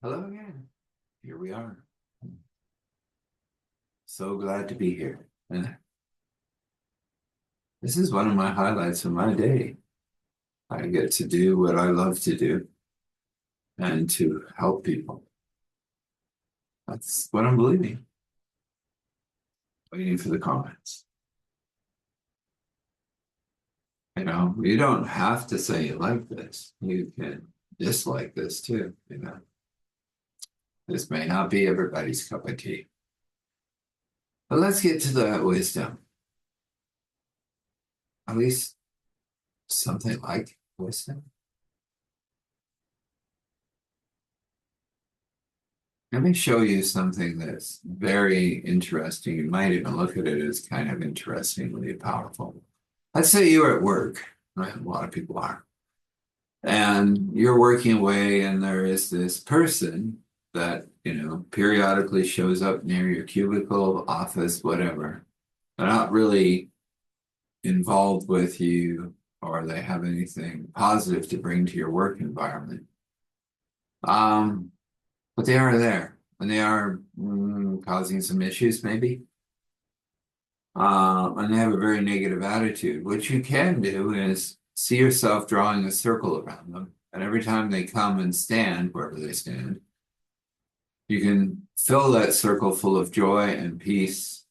Hello again. Here we are. So glad to be here. And this is one of my highlights of my day. I get to do what I love to do and to help people. That's what I'm believing. Waiting for the comments. You don't have to say you like this. You can dislike this too. This may not be everybody's cup of tea. But let's get to that wisdom. At least something like wisdom. Let me show you something that's very interesting. You might even look at it as kind of interestingly powerful. Let's say you're at work, right? A lot of people are. And you're working away, and there is this person that periodically shows up near your cubicle, office, whatever. They're not really involved with you, or they have anything positive to bring to your work environment. But they are there, and they are causing some issues, maybe. And they have a very negative attitude. What you can do is see yourself drawing a circle around them. And every time they come and stand, wherever they stand, you can fill that circle full of joy and peace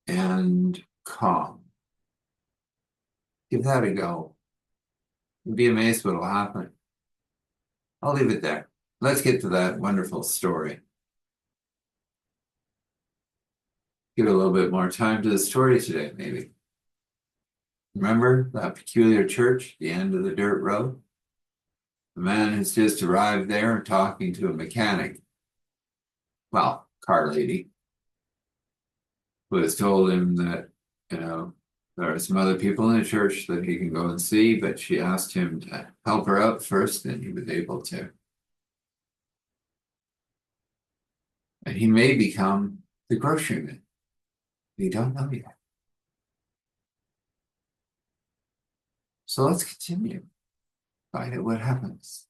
and calm. Give that a go. You'll be amazed what will happen. I'll leave it there. Let's get to that wonderful story. Give a little bit more time to the story today, maybe. Remember that peculiar church, the end of the dirt road? The man has just arrived there talking to a mechanic, well, car lady, who has told him that there are some other people in the church that he can go and see, but she asked him to help her out first, and he was able to. And he may become the groceryman. We don't know yet. So let's continue. Find out what happens.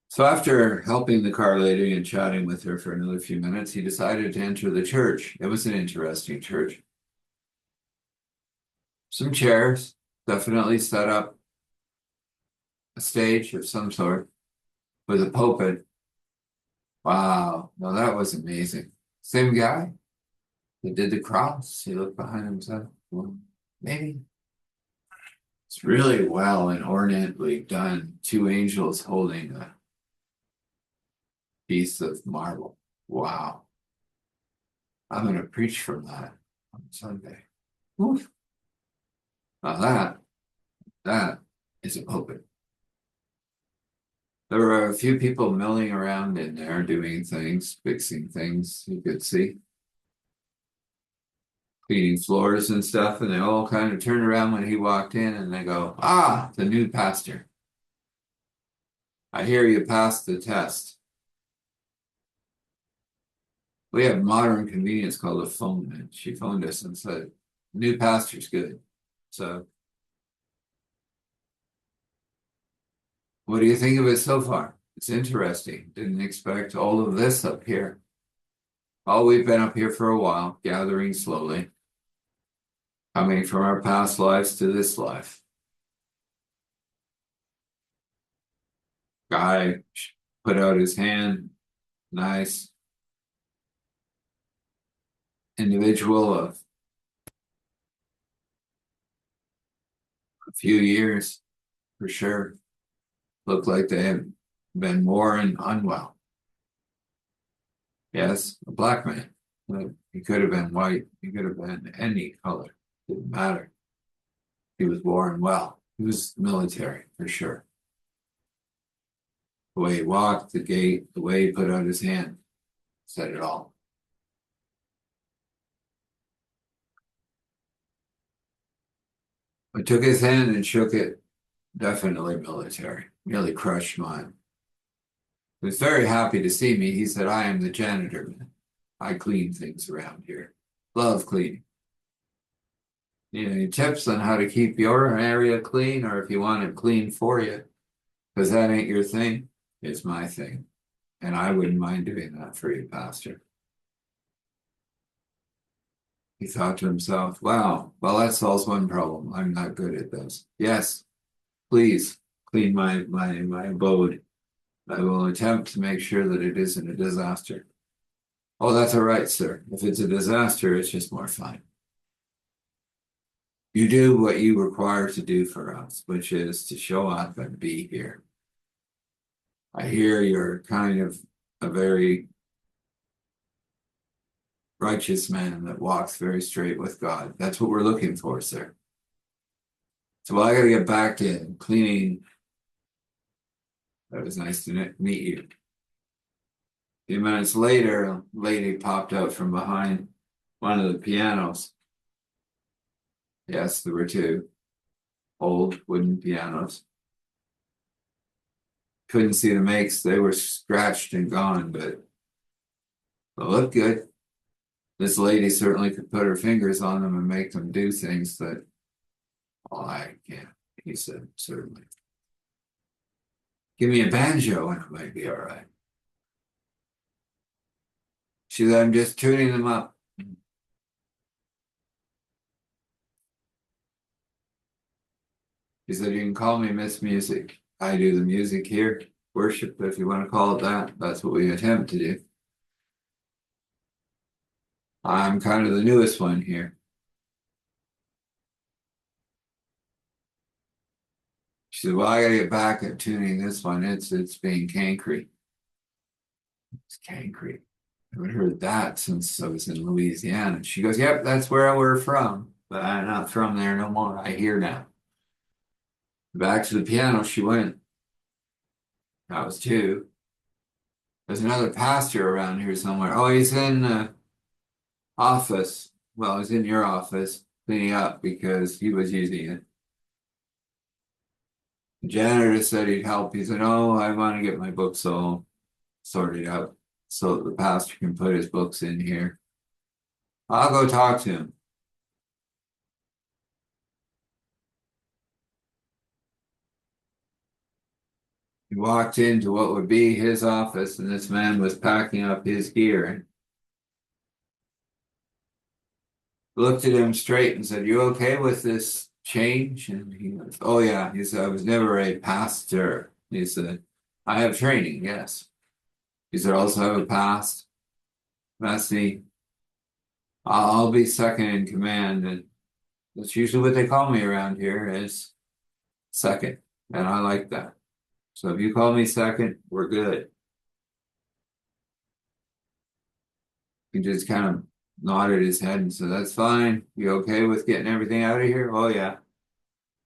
So after helping the car lady and chatting with her for another few minutes, he decided to enter the church. It was an interesting church. Some chairs, definitely set up a stage of some sort with a pulpit. Wow, no, that was amazing. Same guy that did the cross. He looked behind himself. Well, maybe. It's really well and ornately done. Two angels holding a piece of marble. Wow. I'm going to preach from that on Sunday. Oof. Now that is a pulpit. There were a few people milling around in there doing things, fixing things you could see. Cleaning floors and stuff, and they all kind of turned around when he walked in and they go, "Ah, the new pastor. I hear you passed the test." We have modern convenience called a phone, and she phoned us and said, "New pastor's good." So, what do you think of it so far? It's interesting. Didn't expect all of this up here. Oh, we've been up here for a while, gathering slowly, coming from our past lives to this life. Guy put out his hand, nice individual of a few years, for sure. Looked like they had been worn unwell. Yes, a black man. He could have been white. He could have been any color. Didn't matter. He was born well. He was military, for sure. The way he walked, the gait, the way he put out his hand said it all. I took his hand and shook it. Definitely military. Nearly crushed mine. He was very happy to see me. He said, "I am the janitor. I clean things around here. Love cleaning." Any tips on how to keep your area clean, or if you want it clean for you, Because that ain't your thing, it's my thing. And I wouldn't mind doing that for you, Pastor. He thought to himself, wow, well, that solves one problem. I'm not good at this. Yes, please clean my abode. I will attempt to make sure that it isn't a disaster. Oh, that's all right, sir. If it's a disaster, it's just more fun. You do what you require to do for us, which is to show up and be here. I hear you're kind of a very righteous man that walks very straight with God. That's what we're looking for, sir. So I got to get back to cleaning. That was nice to meet you. A few minutes later, a lady popped out from behind one of the pianos. Yes, there were two old wooden pianos. Couldn't see the makes. They were scratched and gone, but they looked good. This lady certainly could put her fingers on them and make them do things that, oh, I can't. He said, certainly. Give me a banjo and it might be all right. She said, I'm just tuning them up. He said, you can call me Miss Music. I do the music here, worship, if you want to call it that. That's what we attempt to do. I'm kind of the newest one here. She said, well, I gotta get back at tuning this one. It's being cankery. It's cankery. I haven't heard that since I was in Louisiana. She goes, yep, that's where we're from. But I'm not from there no more. I hear now. Back to the piano she went. That was two. There's another pastor around here somewhere. Oh, he's in the office. Well, he's in your office cleaning up because he was using it. The janitor said he'd help. He said, oh, I want to get my books all sorted out so that the pastor can put his books in here. I'll go talk to him. He walked into what would be his office, and this man was packing up his gear and looked at him straight and said, you okay with this change? And he goes, oh yeah. He said, I was never a pastor. He said, I have training, yes. He said, also have a past. Messy. I'll be second in command, and that's usually what they call me around here is second. And I like that. So if you call me second, we're good. He just kind of nodded his head and said, that's fine. You okay with getting everything out of here? Oh, yeah.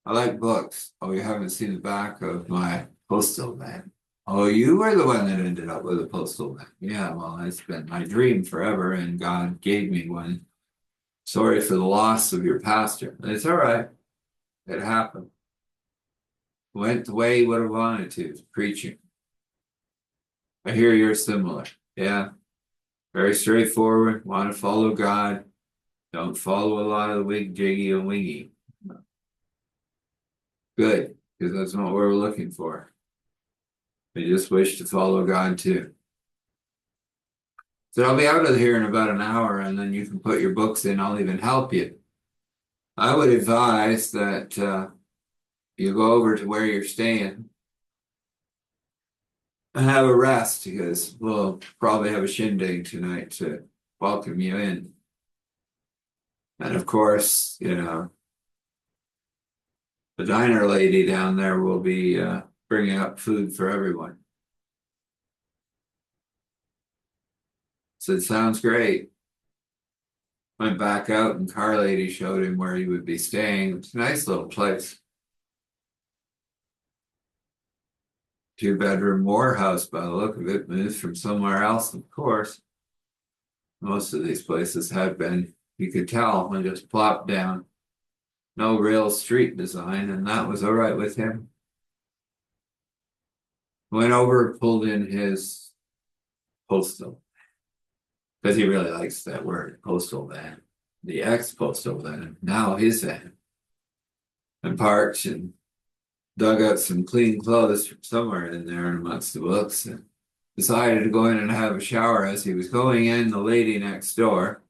I like books. Oh, you haven't seen the back of my postal van. Oh, you were the one that ended up with a postal van. Yeah, well, it's been my dream forever, and God gave me one. Sorry for the loss of your pastor. It's all right. It happened. Went the way he would have wanted to, preaching. I hear you're similar. Yeah. Very straightforward. Want to follow God. Don't follow a lot of the wig jiggy and wingy. Good, because that's not what we're looking for. We just wish to follow God too. So I'll be out of here in about an hour, and then you can put your books in. I'll even help you. I would advise that you go over to where you're staying and have a rest, because we'll probably have a shindig tonight to welcome you in. And of course, you know, the diner lady down there will be bringing up food for everyone. So it sounds great. Went back out and car lady showed him where he would be staying. It's a nice little place. 2-bedroom warehouse by the look of it, moved from somewhere else, of course. Most of these places had been, you could tell, when just plopped down. No real street design, and that was all right with him. Went over, pulled in his postal, because he really likes that word, postal van. The ex-postal van, now his van. And parked and dug out some clean clothes from somewhere in there amongst the books and decided to go in and have a shower. As he was going in, the lady next door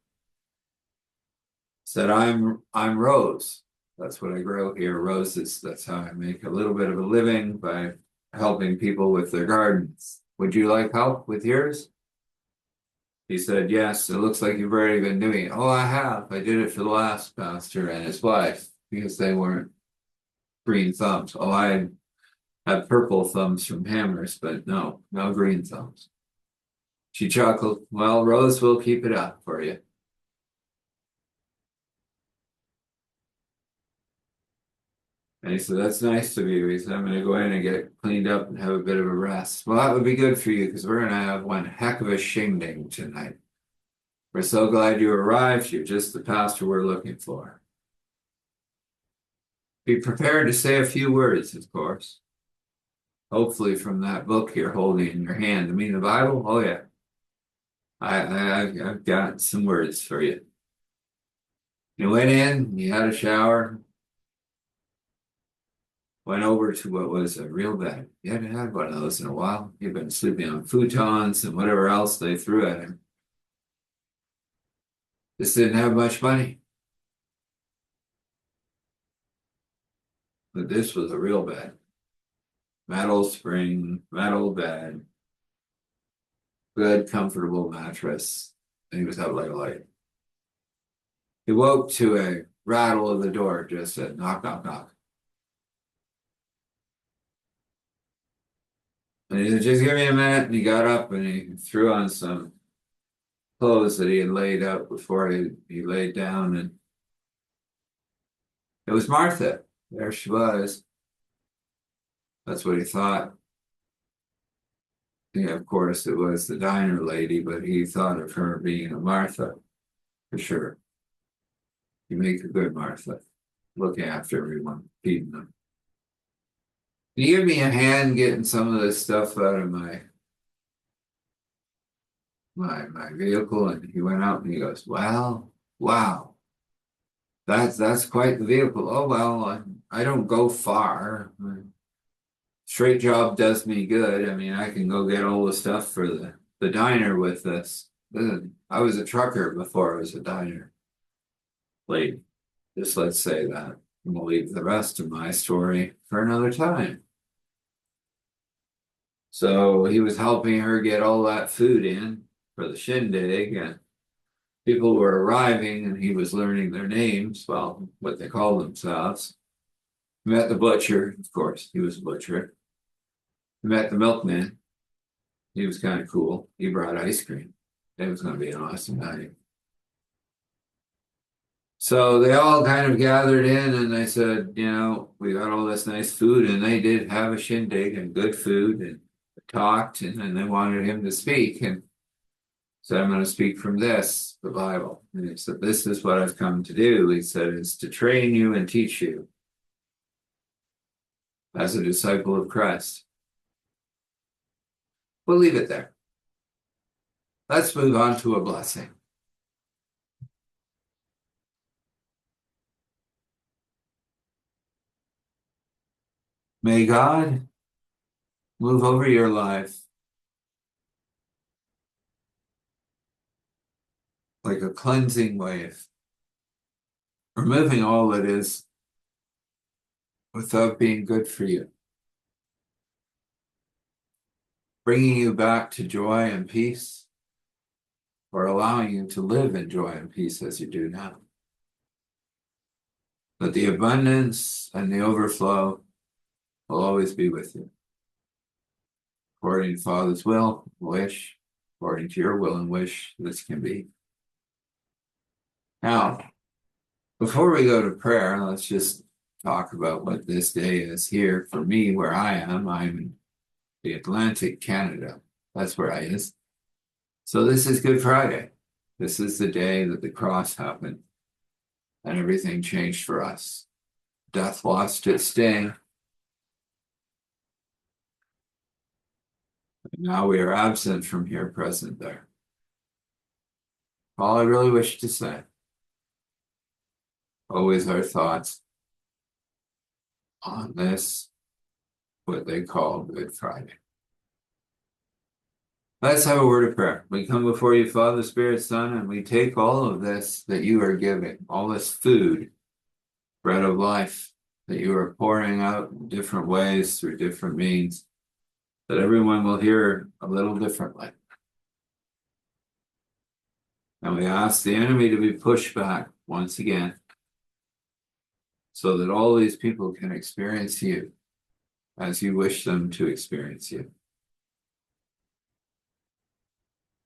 said, I'm Rose. That's what I grow here, roses. That's how I make a little bit of a living by helping people with their gardens. Would you like help with yours? He said, yes, it looks like you've already been doing it. Oh, I have. I did it for the last pastor and his wife because they weren't green thumbs. Oh, I had purple thumbs from hammers, but no, no green thumbs. She chuckled. Well, Rose will keep it up for you. And he said, that's nice of you. He said, I'm going to go in and get cleaned up and have a bit of a rest. Well, that would be good for you because we're going to have one heck of a shindig tonight. We're so glad you arrived. You're just the pastor we're looking for. Be prepared to say a few words, of course. Hopefully from that book you're holding in your hand. I mean, the Bible? Oh, yeah. I've got some words for you. You went in, you had a shower, went over to what was a real bed. You hadn't had one of those in a while. You've been sleeping on futons and whatever else they threw at him. Just didn't have much money. But this was a real bed. Metal spring, metal bed, good, comfortable mattress. And he was out like a light. He woke to a rattle of the door, just said, knock, knock, knock. And he said, just give me a minute. And he got up and he threw on some clothes that he had laid out before he laid down. And it was Martha. There she was. That's what he thought. Yeah, of course, it was the diner lady, but he thought of her being a Martha, for sure. You make a good Martha, looking after everyone, feeding them. Can you give me a hand getting some of this stuff out of my vehicle? And he went out and he goes, wow, wow, that's quite the vehicle. Oh, well, I don't go far. Straight job does me good. I mean, I can go get all the stuff for the diner with this. I was a trucker before I was a diner lady. Just let's say that. And we'll leave the rest of my story for another time. So he was helping her get all that food in for the shindig, and people were arriving, and he was learning their names, well, what they call themselves. Met the butcher, of course, he was a butcher. Met the milkman. He was kind of cool. He brought ice cream. It was going to be an awesome night. So they all kind of gathered in and they said, we got all this nice food, and they did have a shindig and good food and talked, and then they wanted him to speak and said, I'm going to speak from this, the Bible. And he said, this is what I've come to do. He said, is to train you and teach you as a disciple of Christ. We'll leave it there. Let's move on to a blessing. May God move over your life like a cleansing wave, removing all that is without being good for you, bringing you back to joy and peace, or allowing you to live in joy and peace as you do now. But the abundance and the overflow will always be with you. According to Father's will, wish, according to your will and wish, this can be. Now, before we go to prayer, let's just talk about what this day is here for me, where I am. I'm in the Atlantic Canada. That's where I is. So this is Good Friday. This is the day that the cross happened and everything changed for us. Death lost its sting. Now we are absent from here, present there. All I really wish to say, always our thoughts on this what they call Good Friday. Let's have a word of prayer. We come before you, Father, Spirit, Son, and we take all of this that you are giving, all this food, bread of life, that you are pouring out in different ways through different means, that everyone will hear a little differently. And we ask the enemy to be pushed back once again, so that all these people can experience you as you wish them to experience you.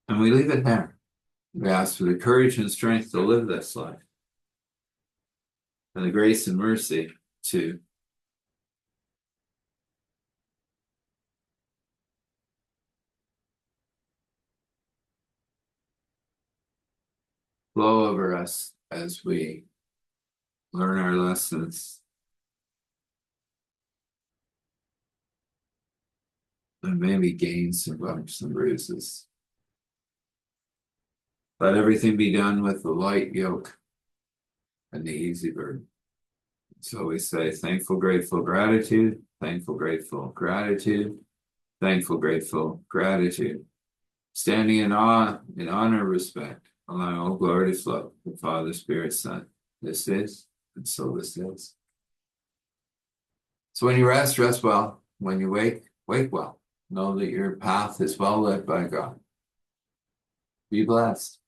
And we leave it there. We ask for the courage and strength to live this life, and the grace and mercy to flow over us as we learn our lessons and maybe gain some bumps and bruises. Let everything be done with the light yoke and the easy burden. So we say thankful, grateful, gratitude, thankful, grateful, gratitude, thankful, grateful, gratitude. Standing in awe, in honor, respect, allowing all glory to flow, the Father, Spirit, Son. This is, and so this is. So when you rest, rest well. When you wake, wake well. Know that your path is well led by God. Be blessed.